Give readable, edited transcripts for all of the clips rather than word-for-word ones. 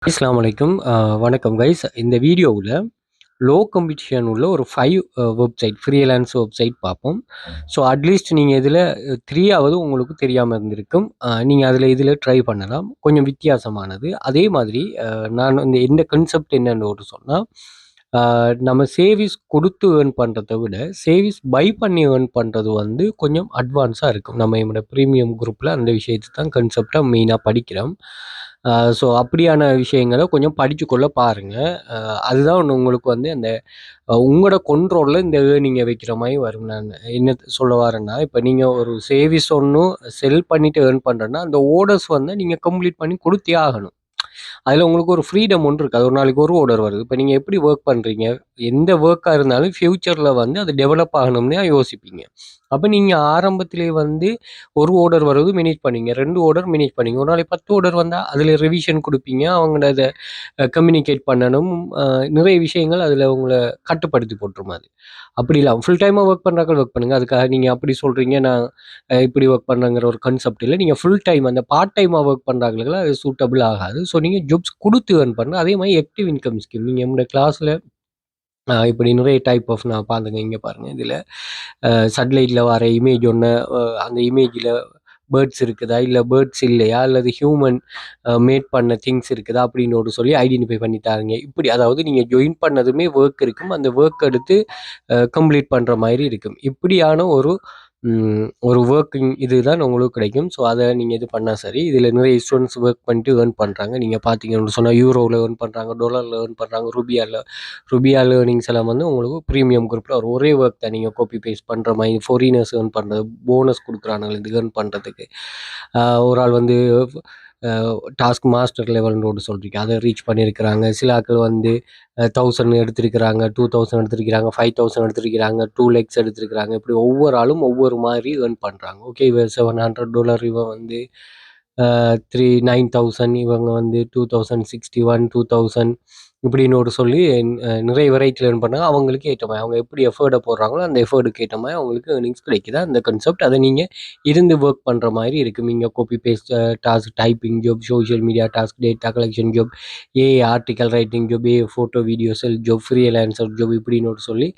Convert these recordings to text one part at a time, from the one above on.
அஸ்ஸலாமு அலைக்கும். வணக்கம் கைஸ். இந்த வீடியோவுல லோ காம்படிஷன் உள்ள ஒரு 5 வெப்சைட் ஃப்ரீலான்ஸ் வெப்சைட் பார்ப்போம். ஸோ அட்லீஸ்ட் நீங்க இதில 3 ஆவது உங்களுக்கு தெரியாம இருந்திருக்கும். நீங்க அதில இதில ட்ரை பண்ணலாம். கொஞ்சம் வித்தியாசமானது. அதே மாதிரி நான் இந்த இந்த கான்செப்ட் என்னன்னு ஒரு சொன்னா, நம்ம சேவிஸ் குடுத்து ஏர்ன் பண்றத விட, சேவிஸ் பை பண்ணி ஏர்ன் பண்றது வந்து கொஞ்சம் அட்வான்ஸா இருக்கும். நம்ம என்னோட பிரீமியம் குரூப்ல அந்த விஷயத்த தான் கான்செப்ட்டா மெயினா படிக்கிறோம். ஸோ அப்படியான விஷயங்கள கொஞ்சம் படிச்சுக்கொள்ள பாருங்க. அதுதான் உங்களுக்கு வந்து அந்த உங்களோட கண்ட்ரோல்ல இந்த ஏர்னிங்க வைக்கிற மாரி வரும். நான் என்ன சொல்ல வரேன்னா, இப்ப நீங்க ஒரு சர்வீஸ் ஒண்ணு செல் பண்ணிட்டு ஏர்ன் பண்றேன்னா, அந்த ஆர்டர்ஸ் வந்து நீங்க கம்ப்ளீட் பண்ணி குடுத்தே ஆகணும். அதில உங்களுக்கு ஒரு ஃப்ரீடம் ஒண்ணு இருக்கு. அது ஒரு நாளைக்கு ஒரு ஆர்டர் வருது. இப்ப நீங்க எப்படி வொர்க் பண்றீங்க? எந்த வொர்க்கா இருந்தாலும் ஃபியூச்சர்ல வந்து அது டெவலப் ஆகணும்னு தான் யோசிப்பீங்க. அப்ப நீங்க ஆரம்பத்திலே வந்து 1 ஆர்டர் வருது மேனேஜ் பண்ணீங்க. 2 ஆர்டர் மேனேஜ் பண்ணீங்க. ஒரு நாளைக்கு 10 ஆர்டர் வந்தா அதில ரிவிஷன் குடுப்பீங்க. அவங்கள அத கம்யூனிகேட் பண்ணணும். அ நிறைய விஷயங்கள் அதில உங்கள கட்டுப்படுத்தி போட்டுரும் அது. அப்படி இல்லாம ஃபுல் டைமா வொர்க் பண்றாக்கள் வொர்க் பண்ணுங்க. அதுக்காக நீங்க அப்படி சொல்றீங்க, நான் இப்படி வொர்க் பண்றேங்கிற ஒரு கான்செப்ட் இல்ல. நீங்க ஃபுல் டைம் அந்த பார்ட் டைமா வொர்க் பண்றாங்களுக்கு அது சூட்டபிள் ஆகாது. ஸோ நீங்க ஜாப்ஸ் குடுத்து ஏர்ன் பண்ணணும். அதே மாரி ஆக்டிவ் இன்கம் ஸ்கீம். நீங்க நம்முடைய கிளாஸ்ல இப்படி நிறைய டைப் ஆஃப் நான் பாருங்க, இங்க பாருங்க. இதில சேட்டலைட்ல வர இமேஜ் ஒண்ணு, அந்த இமேஜ்ல பேர்ட்ஸ் இருக்குதா? இல்ல பேர்ட்ஸ் இல்லையா? அல்லது ஹியூமன் மேட் பண்ண திங்ஸ் இருக்குதா? அப்படின்னு ஒரு சொல்லி ஐடென்டிஃபை பண்ணி தாருங்க. இப்படி அதாவது நீங்க ஜாயின் பண்ணதுமே வொர்க் இருக்கும். அந்த வொர்க் எடுத்து கம்ப்ளீட் பண்ற மாரி இருக்கும். இப்படியான ஒரு வொர்க்கிங் இதுதான் உங்களுக்கு கிடைக்கும். ஸோ அத நீங்க இது பண்ணா சரி. இதில நிறைய ஸ்டூடண்ட்ஸ் வொர்க் பண்ணிட்டு ஏர்ன் பண்றாங்க. நீங்க பார்த்தீங்கன்னு சொன்னா யூரோல ஏர்ன் பண்றாங்க, டாலர்ல ஏர்ன் பண்றாங்க, ரூபியால ஏர்னிங்ஸ் எல்லாம் வந்து உங்களுக்கு பிரீமியம் குரூப்ல வரும். ஒரே வொர்க் தான் நீங்க காப்பி பேஸ்ட் பண்ற மாரி ஃபாரினர்ஸ் ஏர்ன் பண்றது, போனஸ் குடுக்குறானுங்க இது ஏர்ன் பண்றதுக்கு. ஒரு ஆள் வந்து டாஸ்க் மாஸ்டர் லெவல்னு ஒண்ணு சொல்றீங்க. அத ரீச் பண்ணியிருக்கிறாங்க. சில ஆட்கள் வந்து 1000 எடுத்திருக்கிறாங்க, 2000 எடுத்திருக்கிறாங்க, 5000 எடுத்திருக்கிறாங்க, 2 லேக்ஸ் எடுத்திருக்கிறாங்க. இப்படி ஒவ்வொரு ஆளும் ஒவ்வொரு மாரி ஏர்ன் பண்றாங்க. ஓகே, இவன் $700, இவன் வந்து 9000, இவங்க வந்து 2061, 2000 இப்படின்னு ஒரு சொல்லி நிறைய வெரைட்டில ஏர்ன் பண்ணாங்க. அவங்களுக்கு ஏற்ற மாரி அவங்க எப்படி எஃபோர்ட்ட போடுறாங்களோ, அந்த எஃபோர்ட்டுக்கு ஏற்ற மாரி அவங்களுக்கு ஏர்னிங்ஸ் கிடைக்குது. அந்த கான்செப்ட் அத நீங்க இருந்து வொர்க் பண்ற மாரி இருக்கும். நீங்க copy paste task, typing job, social media task, data collection job, AI article writing job, AI photo video sell job, freelancer job இப்படின்னு ஒரு சொல்லி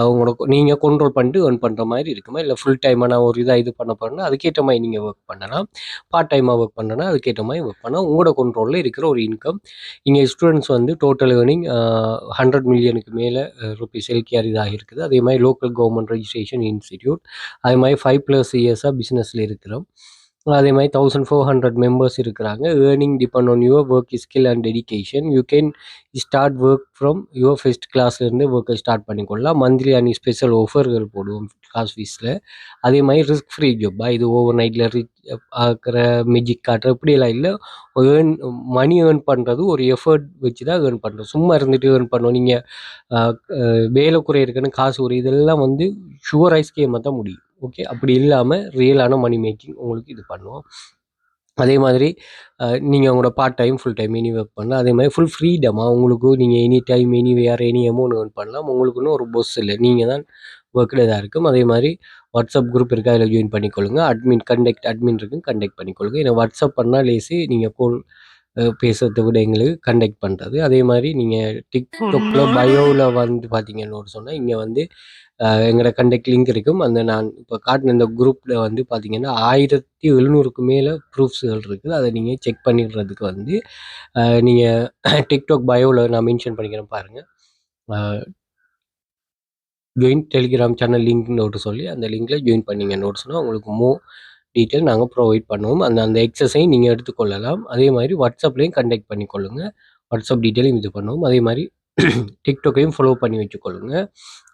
உங்களோட நீங்க கண்ட்ரோல் பண்ணிட்டு ஏர்ன் பண்ற மாரி இருக்குமா? இல்ல ஃபுல் டைமா நான் ஒரு இதா இது பண்ண போறேன்னா, அதுக்கேற்ற மாரி நீங்க வொர்க் பண்ணலாம். பார்ட் டைமா வொர்க் பண்ணணும்னா அதுக்கேற்ற மாரி வொர்க் பண்ணலாம். உங்களோட கண்ட்ரோல்ல இருக்கிற ஒரு இன்கம். இங்க ஸ்டூடண்ட்ஸ் வந்து டோட்டல் ஏர்னிங் 100 மில்லியனுக்கு மேல ரூபீஸ் ஹெல்த் இதாக இருக்குது. அதே மாரி லோக்கல் கவர்ன்மெண்ட் ரெஜிஸ்ட்ரேஷன் இன்ஸ்டிடியூட். அதே மாரி 5+ இயர்ஸா பிசினஸ்ல இருக்கிறோம். அதே மாரி 1400 மெம்பர்ஸ் இருக்கிறாங்க. Earning depend on your work skill and dedication. You can start work from your first கிளாஸ்லேருந்து வொர்க்கை ஸ்டார்ட் பண்ணிக்கொள்ளலாம். மந்த்லி அண்ட் ஸ்பெஷல் ஆஃபர்கள் போடுவோம் கிளாஸ் ஃபீஸில். அதே மாதிரி ரிஸ்க் ஃப்ரீ ஜாப்பா இது ஓவர் நைட்டில் ஆக்கிற மேஜிக் காட்டுற இப்படியெல்லாம் இல்லை. ஏர்ன் மணி ஏர்ன் பண்ணுறது ஒரு எஃபர்ட் வச்சு தான் ஏர்ன் பண்ணுறோம். சும்மா இருந்துட்டு ஏர்ன் பண்ணோம். நீங்கள் வேலை குறை இருக்குன்னு காசு ஒரு இதெல்லாம் வந்து ஷுவரைஸ் கேமாக தான் முடியும். ஓகே, அப்படி இல்லாமல் ரியலான மணி மேக்கிங் உங்களுக்கு இது பண்ணுவோம். அதே மாதிரி நீங்கள் உங்களோட part time full time any work பண்ணலாம். அதே மாதிரி ஃபுல் ஃப்ரீடமாக உங்களுக்கு நீங்கள் any time anywhere any amount earn பண்ணலாம். உங்களுக்குன்னு ஒரு பொஸ் இல்லை. நீங்கள் தான் ஒர்க்கில் இதாக இருக்கும். அதே மாதிரி வாட்ஸ்அப் குரூப் இருக்குது, அதில் ஜாயின் பண்ணிக்கொள்ளுங்க. அட்மின் இருக்குது, கண்டெக்ட் பண்ணிக்கொள்ளுங்க. ஏன்னா வாட்ஸ்அப் பண்ணால் லேசி, நீங்கள் கால் பேசுறத விட எங்களுக்கு கண்டெக்ட் பண்ணுறது. அதே மாதிரி நீங்கள் டிக்டாக்ல பயோவில் வந்து பார்த்தீங்கன்னு சொன்னால் இங்கே வந்து எங்களோட கண்டெக்ட் லிங்க் இருக்கும். அந்த நான் இப்போ காட்டின இந்த குரூப்பில் வந்து பார்த்தீங்கன்னா 1700க்கு மேலே ப்ரூஃப்ஸ்கள் இருக்குது. அதை நீங்கள் செக் பண்ணிடுறதுக்கு வந்து நீங்கள் டிக்டாக் பயோவில் நான் மென்ஷன் பண்ணிக்கிறேன் பாருங்கள். ஜாயின் டெலிகிராம் சேனல் லிங்க்னு ஒன்று சொல்லி அந்த லிங்க்கில் ஜாயின் பண்ணிங்கன்னு சொன்னால் உங்களுக்கு டீட்டெயில் நாங்கள் ப்ரொவைட் பண்ணுவோம். அந்த அந்த எக்ஸஸையும் நீங்கள் எடுத்துக்கொள்ளலாம். அதே மாதிரி வாட்ஸ்அப்லேயும் கண்டெக்ட் பண்ணிக்கொள்ளுங்க. வாட்ஸ்அப் டீட்டெயிலும் இது பண்ணுவோம். அதே மாதிரி டிக்டாக்கையும் ஃபாலோ பண்ணி வச்சுக்கொள்ளுங்க.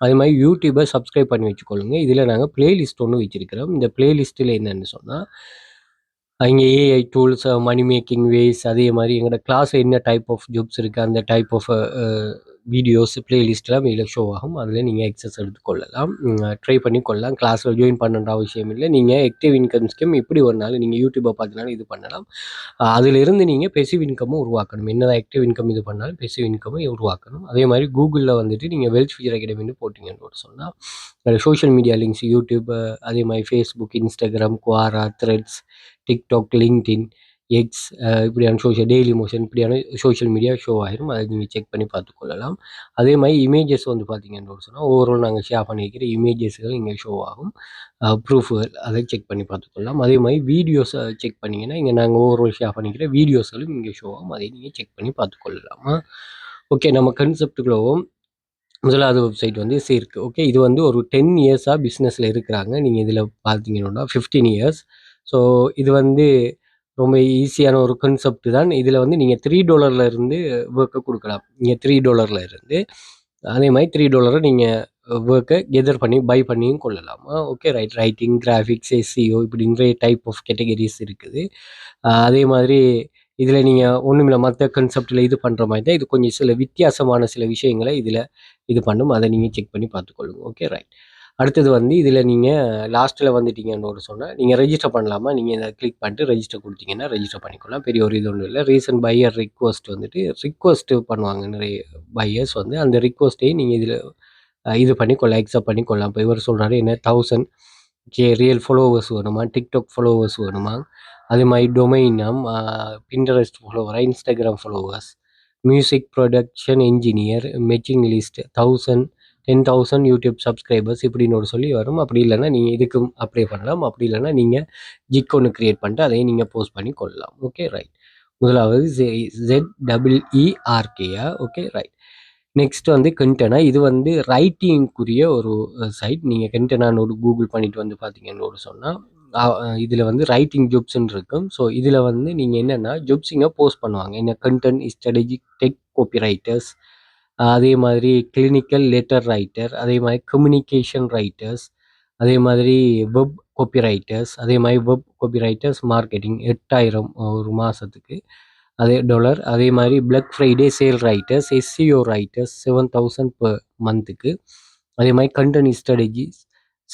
அதே மாதிரி யூடியூபை சப்ஸ்கிரைப் பண்ணி வச்சுக்கொள்ளுங்க. இதில் நாங்கள் பிளேலிஸ்ட் ஒன்று வச்சுருக்கிறோம். இந்த பிளேலிஸ்ட்டில் என்னென்னு சொன்னால் இங்கே AI tools, money making ways, அதே மாதிரி எங்களோட கிளாஸ் என்ன டைப் ஆஃப் ஜாப்ஸ் இருக்குது, அந்த டைப் ஆஃப் வீடியோஸ் பிளேலிஸ்ட்லாம் இதில் ஷோ ஆகும். அதில் நீங்கள் எக்ஸஸ் எடுத்துக்கொள்ளலாம். ட்ரை பண்ணி கொள்ளலாம். கிளாஸில் ஜாயின் பண்ணணுன்ற அவசியம் இல்லை. நீங்கள் ஆக்டிவ் இன்கம் ஸ்கீம் எப்படி ஒரு நாள் நீங்கள் யூடியூப்பை பார்த்தினாலும் இது பண்ணலாம். அதிலிருந்து நீங்கள் பெசிவ் இன்கமும் உருவாக்கணும். என்னதான் ஆக்டிவ் இன்கம் இது பண்ணாலும் பெசிவ் இன்கமும் உருவாக்கணும். அதே மாதிரி கூகுளில் வந்துட்டு நீங்கள் வெல்த் ஃபியூச்சர் அகாடமின்னு போட்டிங்கன்னு சொன்னால் சோஷியல் மீடியா லிங்க்ஸ் யூடியூப், அதே மாதிரி Facebook, Instagram, Quora, Threads, TikTok, LinkedIn X இப்படியான டெய்லி மோஷன் இப்படியான சோஷியல் மீடியா ஷோ ஆயிரும். அதை நீங்கள் செக் பண்ணி பார்த்துக்கொள்ளலாம். அதே மாதிரி இமேஜஸ் வந்து பார்த்தீங்கன்னு சொன்னால் ஓவரால் நாங்கள் ஷேர் பண்ணியிருக்கிற இமேஜஸ்கள் இங்கே ஷோ ஆகும். ப்ரூஃபுகள் அதை செக் பண்ணி பார்த்துக்கொள்ளலாம். அதே மாதிரி வீடியோஸை செக் பண்ணிங்கன்னா இங்கே நாங்கள் ஓவரால் ஷேர் பண்ணிக்கிற வீடியோஸ்களும் இங்கே ஷோ ஆகும். அதை நீங்கள் செக் பண்ணி பார்த்துக்கொள்ளலாம். ஓகே, நம்ம கன்செப்டுக்குள்ளவும் முதலாவது வெப்சைட் வந்து சேர்க்கு. ஓகே, இது வந்து ஒரு 10 இயர்ஸாக பிஸ்னஸில் இருக்கிறாங்க. நீங்கள் இதில் பார்த்தீங்கன்னா 15 இயர்ஸ். ஸோ இது வந்து ரொம்ப ஈஸியான ஒரு கான்செப்ட் தான். இதில் வந்து நீங்கள் $3 இருந்து ஒர்க்கை கொடுக்கலாம். நீங்கள் $3 இருந்து அதே மாதிரி $3 நீங்கள் ஒர்க்கை கெதர் பண்ணி பை பண்ணியும் கொள்ளலாம். Okay right. Writing, graphics, SEO இப்படி நிறைய டைப் ஆஃப் கேட்டகரிஸ் இருக்குது. அதே மாதிரி இதில் நீங்கள் ஒன்றுமில்ல மற்ற கான்செப்டில் இது பண்ணுற மாதிரி தான் இது கொஞ்சம் சில வித்தியாசமான சில விஷயங்களை இதில் இது பண்ணும். அதை நீங்கள் செக் பண்ணி பார்த்துக்கொள்ளுங்க. Okay right. அடுத்தது வந்து இதில் நீங்கள் லாஸ்ட்டில் வந்துட்டீங்கன்னு ஒரு சொன்னால் நீங்கள் ரெஜிஸ்டர் பண்ணலாமா, நீங்கள் இதை கிளிக் பண்ணிட்டு ரெஜிஸ்டர் கொடுத்தீங்கன்னா ரெஜிஸ்டர் பண்ணிக்கலாம். பெரிய ஒரு இது ஒன்றும் இல்லை. ரீசன்ட் பையர் ரிக்வஸ்ட் வந்துட்டு ரிக்வஸ்ட்டு பண்ணுவாங்க நிறைய பையர்ஸ் வந்து. அந்த ரிக்வஸ்ட்டையும் நீங்கள் இதில் இது பண்ணிக்கொள்ளலாம், அக்செப்ட் பண்ணிக்கொள்ளலாம். இப்போ இவர் சொல்கிறாரு என்ன 1000 ரியல் ஃபாலோவர்ஸ் வேணுமா, டிக்டாக் ஃபாலோவர்ஸ் வேணுமா, அதே மாதிரி டொமைனம், பின்ட்ரெஸ்ட் ஃபாலோவரா, Instagram followers, music production engineer, matching list 10,000 YouTube subscribers இப்படின்னு சொல்லி வரும். அப்படி இல்லைன்னா நீங்கள் இதுக்கும் அப்ளை பண்ணலாம். அப்படி இல்லைன்னா நீங்கள் ஜிக் ஒன்று க்ரியேட் பண்ணிட்டு அதையும் நீங்கள் போஸ்ட் பண்ணி கொள்ளலாம். Okay right. முதலாவது ZEERKயா. Okay right. நெக்ஸ்ட் வந்து கண்டெனா. இது வந்து ரைட்டிங்குரிய ஒரு சைட். நீங்கள் கண்டெனான்னு ஒரு கூகுள் பண்ணிட்டு வந்து பார்த்தீங்கன்னு சொன்னால் இதில் வந்து ரைட்டிங் ஜாப்ஸ்ன்னு இருக்கும். ஸோ இதில் வந்து நீங்கள் என்னென்னா ஜாப்ஸிங்க போஸ்ட் பண்ணுவாங்க. என்ன content strategic tech copywriters, அதே மாதிரி கிளினிக்கல் லெட்டர் ரைட்டர், அதே மாதிரி கம்யூனிகேஷன் ரைட்டர்ஸ், அதே மாதிரி வெப் காப்பி ரைட்டர்ஸ், அதே மாதிரி வெப் காப்பி ரைட்டர்ஸ் மார்க்கெட்டிங் 8000 ஒரு மாதத்துக்கு $. அதே மாதிரி Black Friday sale writers, SEO writers 7000 per மந்த்துக்கு. அதே மாதிரி கண்டென்ட் ஸ்ட்ராட்டஜிஸ்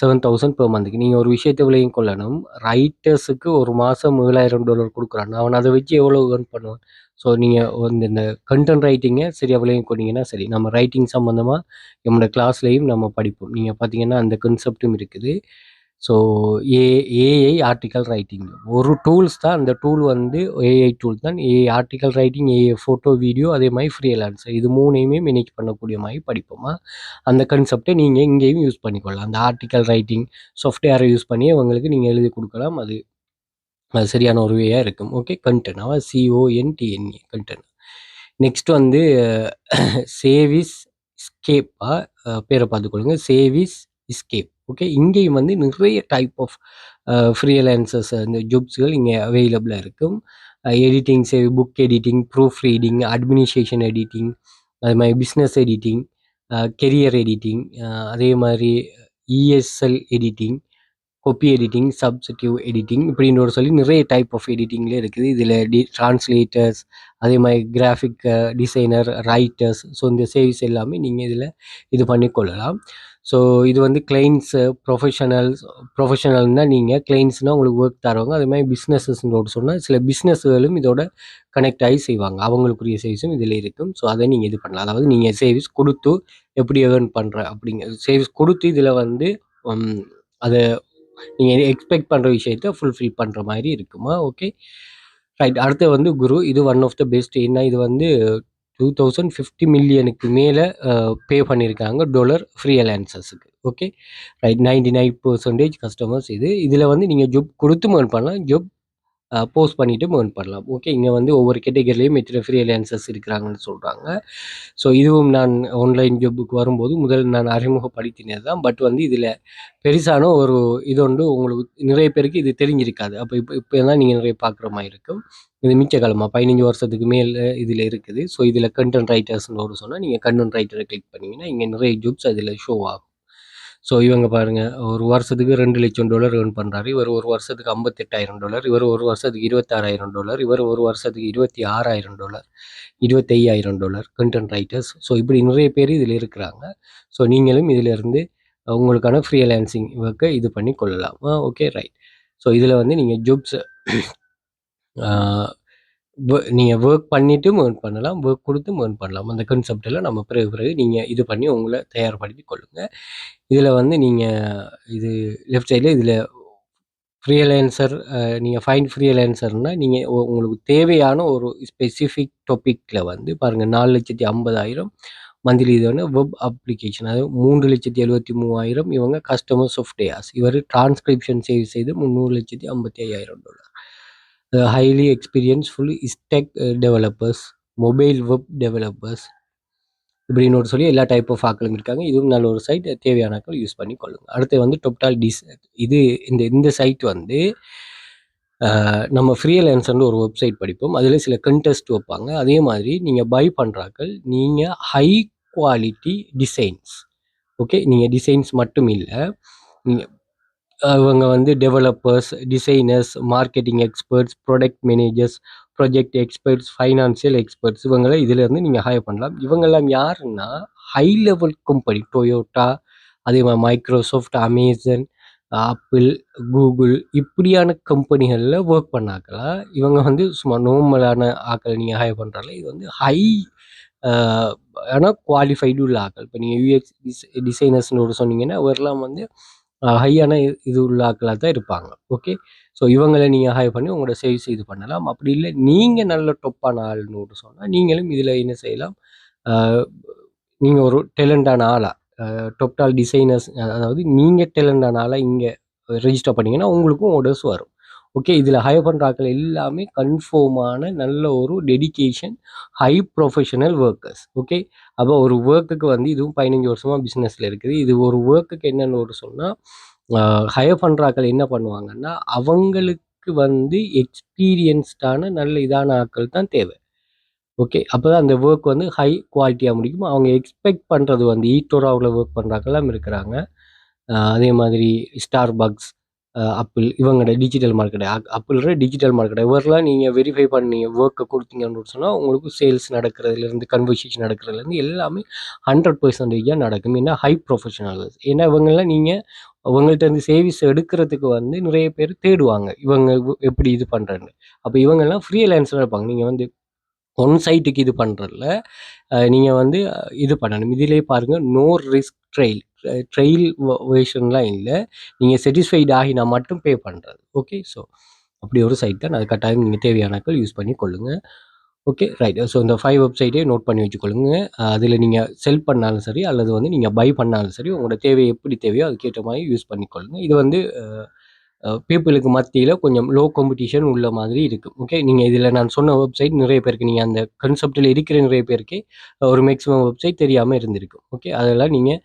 7000 per மந்த்துக்கு. நீங்கள் ஒரு விஷயத்தை விலையும் கொள்ளணும். ரைட்டர்ஸுக்கு ஒரு மாதம் $7000 கொடுக்குறான். அவன் அதை வச்சு எவ்வளோ ஏர்ன் பண்ணுவான். ஸோ நீங்கள் வந்து இந்த கண்டென்ட் ரைட்டிங்கை சரியாக விலையும் கொண்டீங்கன்னா சரி. நம்ம ரைட்டிங் சம்மந்தமாக நம்மளோட கிளாஸ்லேயும் நம்ம படிப்போம். நீங்கள் பார்த்தீங்கன்னா அந்த கான்செப்டும் இருக்குது. ஸோ ஏஐ ஆர்டிக்கல் ரைட்டிங் ஒரு டூல்ஸ் தான். அந்த டூல் வந்து ஏஐ டூல் தான். AI article writing, AI photo video, அதே மாதிரி ஃப்ரீலான்சர் இது மூணையுமே மேனேஜ் பண்ணக்கூடிய மாதிரி படிப்போமா. அந்த கான்செப்டை நீங்கள் இங்கேயும் யூஸ் பண்ணிக்கொள்ளலாம். அந்த ஆர்டிக்கல் ரைட்டிங் சாஃப்ட்வேரை யூஸ் பண்ணி உங்களுக்கு நீங்கள் எழுதி கொடுக்கலாம். அது சரியான ஒரு வேயாக இருக்கும். Okay, content CONTENA content. Next வந்து சேவிஸ் ஸ்கேப்பா பேரை பார்த்துக்கொள்ளுங்க. சேவிஸ் ஸ்கேப். ஓகே, இங்கேயும் வந்து நிறைய டைப் ஆஃப் ஃப்ரீலான்சர்ஸ் இந்த ஜாப்ஸ்கள் இங்கே அவைலபிளாக இருக்கும். Editing, book editing, proof reading, administration editing, அது மாதிரி பிஸ்னஸ் எடிட்டிங், கெரியர் எடிட்டிங், அதே மாதிரி ESL editing, copy editing, substitute editing இப்படின்னு சொல்லி நிறைய டைப் ஆஃப் எடிட்டிங்லேயே இருக்குது. இதில் டிரான்ஸ்லேட்டர்ஸ், அதே மாதிரி கிராஃபிக் டிசைனர், ரைட்டர்ஸ். ஸோ இந்த சேவிஸ் எல்லாமே நீங்கள் இதில் இது பண்ணிக்கொள்ளலாம். ஸோ இது வந்து கிளைண்ட்ஸு, ப்ரொஃபஷனல்னால் நீங்கள் கிளைண்ட்ஸ்னால் உங்களுக்கு ஒர்க் தருவாங்க. அதே மாதிரி பிஸ்னஸஸ்னோடு சொன்னால் சில பிஸ்னஸ்களும் இதோட கனெக்ட் ஆகி செய்வாங்க. அவங்களுக்குரிய சேவிஸும் இதில் இருக்கும். ஸோ அதை நீங்கள் இது பண்ணலாம். அதாவது நீங்கள் சேவிஸ் கொடுத்து எப்படி ஏர்ன் பண்ணுற அப்படிங்கிற சேவிஸ் கொடுத்து இதில் வந்து அதை நீங்கள் எக்ஸ்பெக்ட் பண்ணுற விஷயத்த ஃபுல்ஃபில் பண்ணுற மாதிரி இருக்குமா. Okay right. அடுத்து வந்து குரு. இது ஒன் ஆஃப் த பெஸ்ட். என்ன இது வந்து 2050 மில்லியனுக்கு மேலே பே பண்ணியிருக்காங்க $. ஃப்ரீலான்சர்ஸுக்கு. Okay right. 99% கஸ்டமர்ஸ். இதில் வந்து நீங்கள் ஜாப் கொடுத்து ஏர்ன் பண்ணலாம், ஜாப் போஸ்ட் பண்ணிவிட்டு ஏர்ன் பண்ணலாம். ஓகே, இங்கே வந்து ஒவ்வொரு கேட்டகரிலையும் எத்தனை ஃப்ரீலான்சர்ஸ் இருக்கிறாங்கன்னு சொல்கிறாங்க. ஸோ இதுவும் நான் ஆன்லைன் ஜாப்புக்கு வரும்போது முதல் நான் அறிமுகப்படுத்தினது தான். பட் வந்து இதில் பெருசான ஒரு இது ஒன்று உங்களுக்கு நிறைய பேருக்கு இது தெரிஞ்சிருக்காது. அப்போ இப்போ தான் நீங்கள் நிறைய பார்க்குற மாதிரி இருக்கும். இது மிச்ச காலமாக 15 வருஷத்துக்கு மேலே இதில் இருக்குது. ஸோ இதில் கண்டென்ட் ரைட்டர்ஸ்னு சொன்னால் நீங்கள் கண்டென்ட் ரைட்டரை கிளிக் பண்ணிங்கன்னா இங்கே நிறைய ஜாப்ஸ் அதில் ஷோ ஆகும். ஸோ இவங்க பாருங்கள், ஒரு வருஷத்துக்கு $2 லட்சம் ஏர்ன் பண்ணுறாரு. இவர் ஒரு வருஷத்துக்கு $58,000, இவர் ஒரு வருஷத்துக்கு $26,000, இவர் ஒரு வருஷத்துக்கு $26,000, $25,000 கண்டென்ட் ரைட்டர்ஸ். ஸோ இப்படி நிறைய பேர் இதில் இருக்கிறாங்க. ஸோ நீங்களும் இதிலிருந்து உங்களுக்கான ஃப்ரீலான்சிங் ஒர்க்கை இது பண்ணி கொள்ளலாம். Okay right. ஸோ இதில் வந்து நீங்கள் ஜாப்ஸ் நீங்கள் ஒர்க் பண்ணிவிட்டும் ஏர்ன் பண்ணலாம், ஒர்க் கொடுத்தும் ஏர்ன் பண்ணலாம். அந்த கான்செப்டில் நம்ம பிறகு நீங்கள் இது பண்ணி உங்களை தயார்படுத்தி கொள்ளுங்கள். இதில் வந்து நீங்கள் இது லெஃப்ட் சைடில் இதில் ஃப்ரீலான்சர் நீங்கள் ஃபைண்ட் ஃப்ரீலான்சர்னா நீங்கள் உங்களுக்கு தேவையான ஒரு ஸ்பெசிஃபிக் டாப்பிக்கில் வந்து பாருங்கள் 4,50,000 மந்த்லி இது வந்து வெப் அப்ளிகேஷன், அதாவது 3,73,000 இவங்க கஸ்டமர் சாஃப்ட்வேர்ஸ். இவர் டிரான்ஸ்கிரிப்ஷன் சேவ் செய்து $3,55,000. Highly experienceful stack developers, mobile web developers இப்படின்னு ஒரு சொல்லி எல்லா டைப் ஆஃப் ஆக்களும் இருக்காங்க. இதுவும் நல்ல ஒரு சைட், தேவையான ஆக்கள் யூஸ் பண்ணி கொள்ளுங்க. அடுத்து வந்து டொப்டால் இது இந்த சைட் வந்து நம்ம ஃப்ரீலான்சர்னு ஒரு வெப்சைட் படிப்போம். அதில் சில கண்டெஸ்ட் வைப்பாங்க. அதே மாதிரி நீங்கள் பை பண்ணுறாக்கள் நீங்கள் ஹை குவாலிட்டி டிசைன்ஸ், ஓகே, நீங்கள் டிசைன்ஸ் மட்டும் இல்லை, நீங்கள் அவங்க வந்து developers, designers, marketing experts, product managers, project experts, financial experts, இவங்களை இதிலேருந்து நீங்கள் ஹையர் பண்ணலாம். இவங்கெல்லாம் யாருன்னா ஹை லெவல் கம்பெனி, டொயோட்டா, அதே மாதிரி மைக்ரோசாஃப்ட், அமேசான், ஆப்பிள், கூகுள் இப்படியான கம்பெனிகளில் ஒர்க் பண்ணாக்கலாம். இவங்க வந்து சும்மா நார்மலான ஆக்கள் நீங்கள் ஹையர் பண்ணுறாங்க. இது வந்து ஹை ஆனால் குவாலிஃபைடு உள்ள ஆக்கள். இப்போ நீங்கள் யூஎக்ஸ் டிசைனர்ஸ்னு ஒரு சொன்னீங்கன்னா அவரெல்லாம் வந்து ஹையான இது உள்ள ஆக்களாக தான் இருப்பாங்க. ஓகே, ஸோ இவங்களை நீங்கள் ஹையர் பண்ணி உங்களோட சேல்ஸ் இது பண்ணலாம். அப்படி இல்லை நீங்கள் நல்ல டொப்பான ஆள்னு சொன்னால் நீங்களும் இதில் என்ன செய்யலாம், நீங்கள் ஒரு டேலண்டான ஆளாக டொப்டால் டிசைனர்ஸ், அதாவது நீங்கள் டேலண்டான ஆளாக இங்கே ரெஜிஸ்டர் பண்ணிங்கன்னா உங்களுக்கும் ஆர்டர்ஸ் வரும். ஓகே, இதில் ஹையர் பண்ணுற ஆட்கள் எல்லாமே கன்ஃபார்மான நல்ல ஒரு dedication high professional workers. Okay, அப்போ ஒரு ஒர்க்குக்கு வந்து இதுவும் 15 வருஷமாக பிஸ்னஸில் இருக்குது. இது ஒரு ஒர்க்குக்கு என்னென்னு ஒரு சொன்னால் ஹையர் பண்ணுற ஆட்கள் என்ன பண்ணுவாங்கன்னா அவங்களுக்கு வந்து எக்ஸ்பீரியன்ஸ்டான நல்ல இதான ஆட்கள் தான் தேவை. ஓகே, அப்போ தான் அந்த ஒர்க் வந்து ஹை குவாலிட்டியாக முடிக்கும். அவங்க எக்ஸ்பெக்ட் பண்ணுறது வந்து ஈட்டோராவில் ஒர்க் பண்ணுறாக்கெல்லாம் இருக்கிறாங்க. அதே மாதிரி ஸ்டார் பக்ஸ், அப்பிள் இவங்களோட டிஜிட்டல் மார்க்கெட், அப்பிள்ற டிஜிட்டல் மார்க்கெட் இவரெலாம் நீங்கள் வெரிஃபை பண்ணி ஒர்க்கை கொடுத்தீங்கன்னு சொன்னால் உங்களுக்கு சேல்ஸ் நடக்கிறதுலேருந்து கன்வர்சேஷன் நடக்கிறதுலேருந்து எல்லாமே 100% நடக்கும். ஏன்னா ஹை ப்ரொஃபஷனல்ஸ். ஏன்னா இவங்கெல்லாம் நீங்கள் அவங்கள்ட்ட இருந்து சர்வீஸ் எடுக்கிறதுக்கு வந்து நிறைய பேர் தேடுவாங்க இவங்க எப்படி இது பண்ணுறேன்னு. அப்போ இவங்கெல்லாம் ஃப்ரீலான்ஸராக இருப்பாங்க. நீங்கள் வந்து ஒன் சைட்டுக்கு இது பண்ணுறதில்ல, நீங்கள் வந்து இது பண்ணணும். இதிலே பாருங்கள், நோ ரிஸ்க் ட்ரெயில் வேர்ஷன்லாம் இல்லை, நீங்கள் சாட்டிஸ்ஃபைட் ஆகினா மட்டும் பே பண்ணுறது. ஓகே, ஸோ அப்படி ஒரு சைட் தான். அது கட்டாயம் நீங்கள் தேவையானாக்கள் யூஸ் பண்ணி கொள்ளுங்கள். Okay, right. ஸோ இந்த 5 வெப்சைட்டே நோட் பண்ணி வச்சுக்கொள்ளுங்க. அதில் நீங்கள் செல் பண்ணாலும் சரி அல்லது வந்து நீங்கள் பை பண்ணாலும் சரி உங்களோட தேவை எப்படி தேவையோ அதுக்கேற்ற மாதிரி யூஸ் பண்ணிக்கொள்ளுங்க. இது வந்து பீப்புளுக்கு மத்தியில் கொஞ்சம் லோ காம்படிஷன் உள்ள மாதிரி இருக்குது. ஓகே, நீங்கள் இதில் நான் சொன்ன வெப்சைட் நிறைய பேருக்கு, நீங்கள் அந்த கன்செப்டில் இருக்கிற நிறைய பேருக்கு ஒரு மேக்ஸிமம் வெப்சைட் தெரியாமல் இருந்திருக்கும். ஓகே, அதெல்லாம் நீங்கள்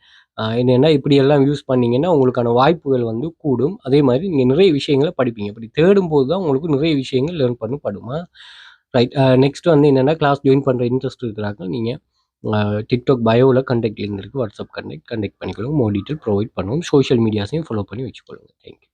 என்னென்னா இப்படியெல்லாம் யூஸ் பண்ணிங்கன்னா உங்களுக்கான வாய்ப்புகள் வந்து கூடும். அதே மாதிரி நீங்கள் நிறைய விஷயங்களை படிப்பீங்க. இப்படி தேடும்போது தான் உங்களுக்கு நிறைய விஷயங்கள் லேர்ன் பண்ணப்படுமா. ரைட். நெக்ஸ்ட் வந்து என்னென்னா கிளாஸ் ஜாயின் பண்ணுற இன்ட்ரெஸ்ட் இருக்கிறாங்க. நீங்கள் டிக்டாக் பயோவில் கண்டெக்ட் லிங்க் இருக்குது, வாட்ஸ்அப் கண்டெக்ட் பண்ணிக்கொள்ளுங்க. மோர் டீட்டெயில் ப்ரொவைட் பண்ணுவோம். சோஷியல் மீடியாஸையும் ஃபாலோ பண்ணி வச்சுக்கொள்ளுங்க. தேங்க்யூ.